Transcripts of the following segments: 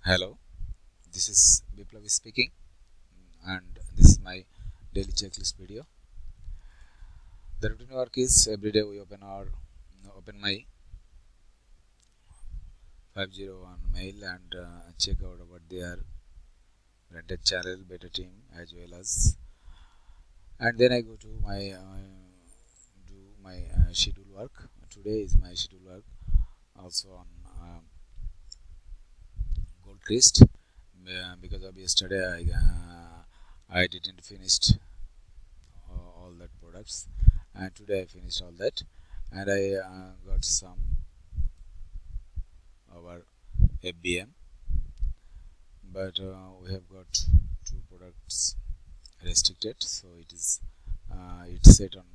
Hello, this is Biplav speaking, and this is my daily checklist video. The routine work is every day we open my 501 mail and check out about their rented channel, beta team, as well as, and then I go to my do my schedule work. Today is my schedule work also on Gold Crest because of yesterday I didn't finish all that products, and today I finished all that, and I got some our FBM, but we have got two products restricted, so it's set on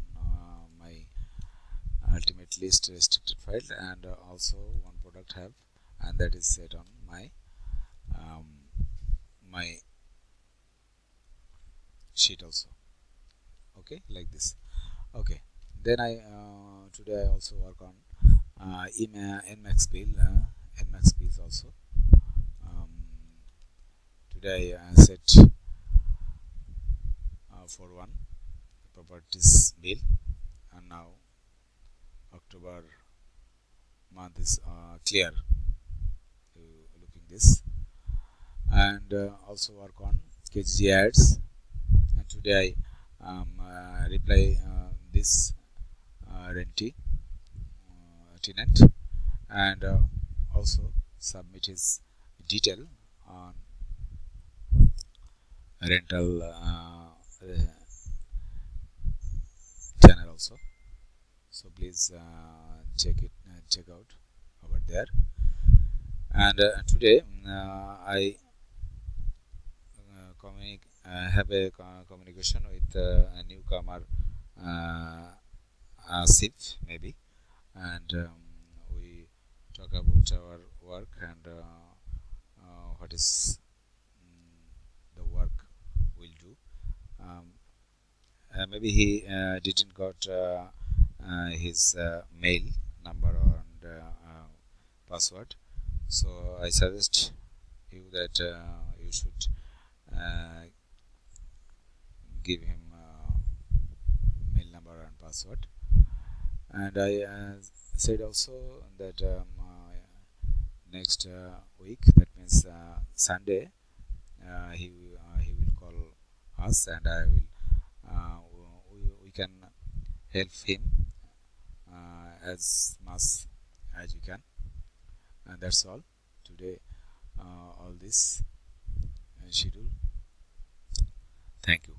my ultimate list restricted file, and also one product have, and that is set on my um, my sheet also. Okay, like this. Okay, then I today I also work on Nmax bill. Nmax bills also. Um, Today I set for one properties bill, and now October month is clear to looking this, and also work on KG ads, and today I reply this rentee tenant, and also submit his detail on rental channel also. So please check out over there. And today I have a communication with a newcomer, Asif maybe, and we talk about our work and what is the work we'll do. Maybe he didn't got his mail number and password, so I suggest you that you should uh, give him mail number and password. And I said also that next week, that means Sunday, he will call us, and I will we can help him as much as you can. And that's all today. All this schedule. Thank you.